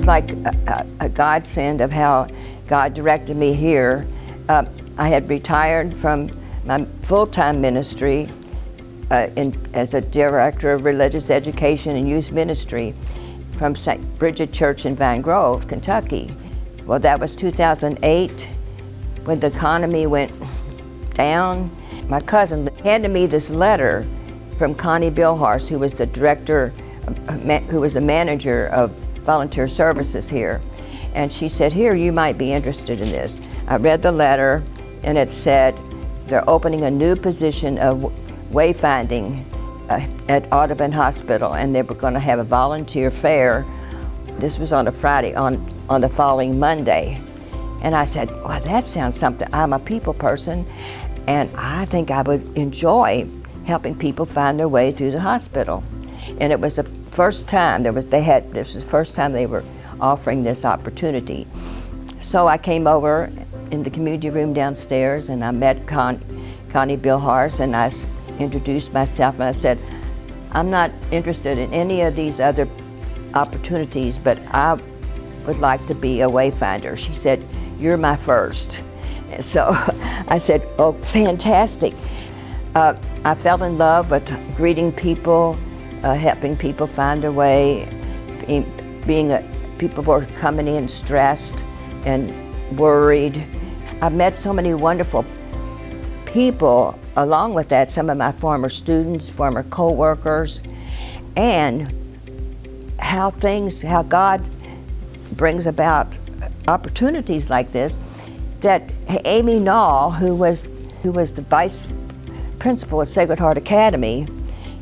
like a godsend of how God directed me here. I had retired from my full-time ministry as a director of religious education and youth ministry from St. Bridget Church in Vine Grove, Kentucky. Well, that was 2008 when the economy went down. My cousin handed me this letter from Connie Bilhars, who was the director, who was the manager of volunteer services here. And she said, here, you might be interested in this. I read the letter, and it said they're opening a new position of wayfinding at Audubon Hospital, and they were going to have a volunteer fair. This was on a Friday, on the following Monday. And I said, well, that sounds something. I'm a people person, and I think I would enjoy helping people find their way through the hospital. And it was the first time this was the first time they were offering this opportunity. So I came over in the community room downstairs, and I met Connie Bilhars, and I introduced myself, and I said, I'm not interested in any of these other opportunities, but I would like to be a wayfinder. She said, you're my first. And so I said, oh, fantastic. I fell in love with greeting people, helping people find their way, people were coming in stressed and worried. I met so many wonderful people along with that, some of my former students, former co-workers, and how God brings about opportunities like this. That Amy Nall, who was the vice principal at Sacred Heart Academy,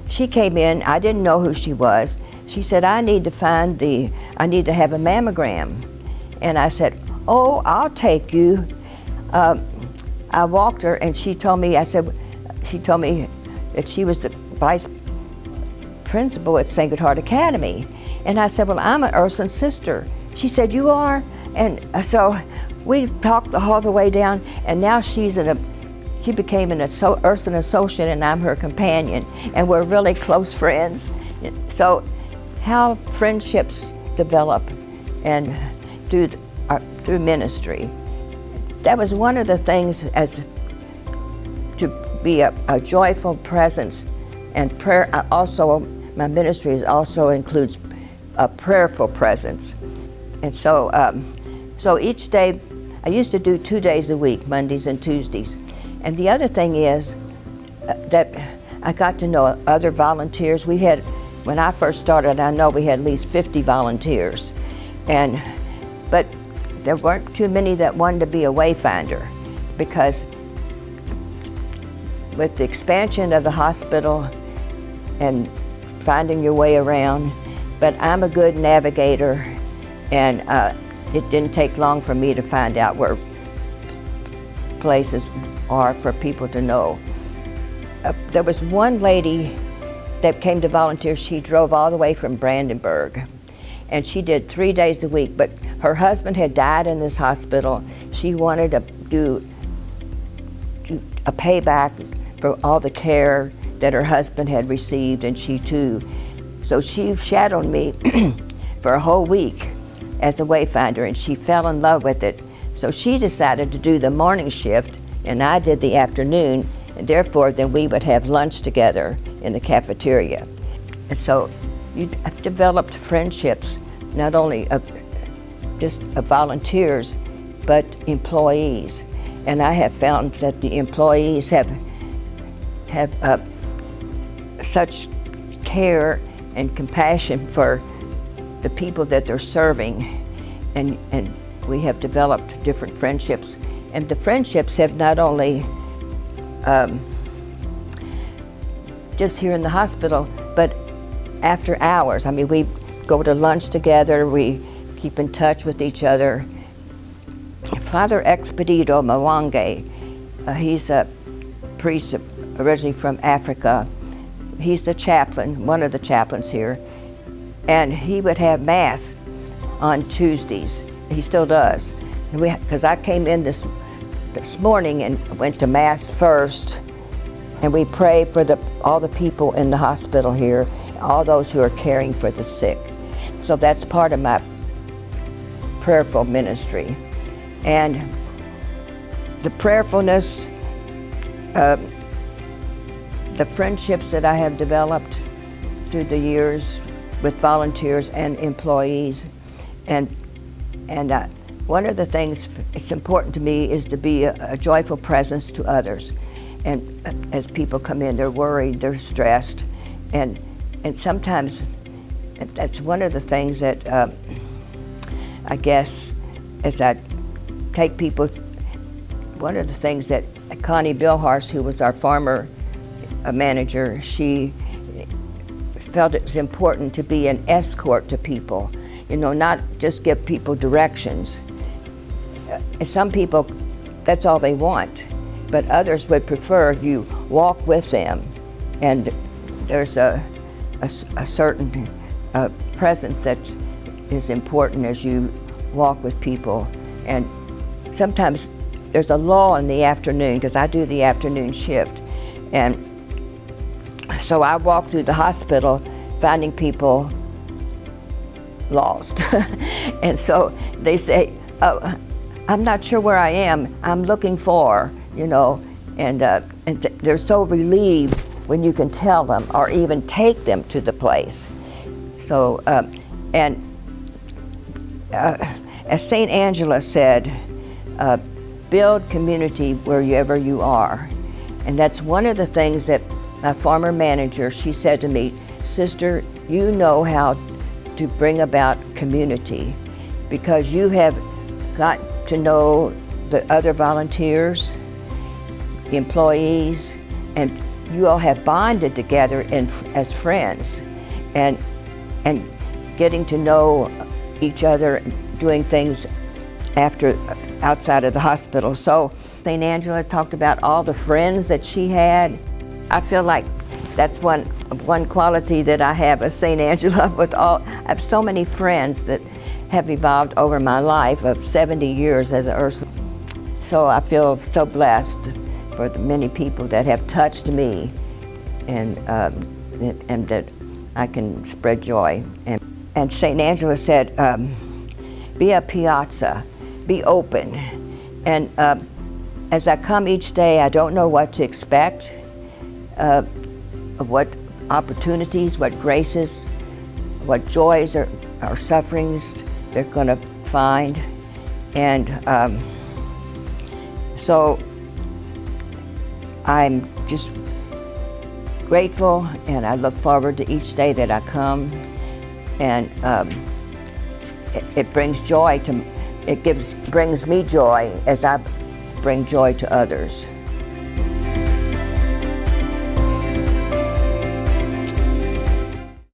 she came in, I didn't know who she was. She said, I need to have a mammogram. And I said, oh, I'll take you. I walked her, and she told me that she was the vice principal at Sacred Heart Academy. And I said, well, I'm an Ursuline sister. She said, you are? And so we talked all the way down, and now she became an Ursuline associate, and I'm her companion, and we're really close friends. So how friendships develop and through ministry. That was one of the things, as to be a joyful presence, and prayer. Also, my ministry also includes a prayerful presence. And so, so each day, I used to do 2 days a week, Mondays and Tuesdays. And the other thing is that I got to know other volunteers. When I first started, I know we had at least 50 volunteers. But there weren't too many that wanted to be a wayfinder, because with the expansion of the hospital and finding your way around, but I'm a good navigator, and it didn't take long for me to find out where places are for people to know. There was one lady that came to volunteer. She drove all the way from Brandenburg, and she did 3 days a week, but her husband had died in this hospital. She wanted to do a payback for all the care that her husband had received, and she too. So she shadowed me for a whole week as a wayfinder, and she fell in love with it. So she decided to do the morning shift, and I did the afternoon, and therefore then we would have lunch together in the cafeteria. And so I've developed friendships, not only of volunteers, but employees. And I have found that the employees have such care and compassion for the people that they're serving, and we have developed different friendships. And the friendships have not only just here in the hospital, but after hours. I mean, we go to lunch together, we keep in touch with each other. Father Expedito Mwange, he's a priest originally from Africa. He's the chaplain, one of the chaplains here, and he would have Mass on Tuesdays. He still does. Because I came in this morning and went to Mass first, and we pray for all the people in the hospital here, all those who are caring for the sick. So that's part of my prayerful ministry. And the prayerfulness, the friendships that I have developed through the years with volunteers and employees, and one of the things it's important to me is to be a joyful presence to others. And as people come in, they're worried, they're stressed, and sometimes that's one of the things that I guess as I take people, one of the things that Connie Bilhars, who was our farmer manager, she felt it was important to be an escort to people, not just give people directions. Some people, that's all they want, but others would prefer you walk with them, and there's a certain presence that is important as you walk with people. And sometimes there's a lull in the afternoon, because I do the afternoon shift, and so I walk through the hospital finding people lost. And so they say, oh, I'm not sure where I am, I'm looking for, and they're so relieved when you can tell them or even take them to the place. So, as St. Angela said, build community wherever you are. And that's one of the things that my former manager, she said to me, "Sister, you know how to bring about community because you have got to know the other volunteers, the employees, and you all have bonded together as friends, and getting to know each other, doing things outside of the hospital." So St. Angela talked about all the friends that she had. I feel like that's one quality that I have as St. Angela. I have so many friends that have evolved over my life of 70 years as an Ursuline. So I feel so blessed for the many people that have touched me, and that I can spread joy. And St. Angela said, be a piazza, be open. And as I come each day, I don't know what to expect, what opportunities, what graces, what joys or sufferings they're going to find. And so I'm just grateful, and I look forward to each day that I come. And it brings joy brings me joy as I bring joy to others.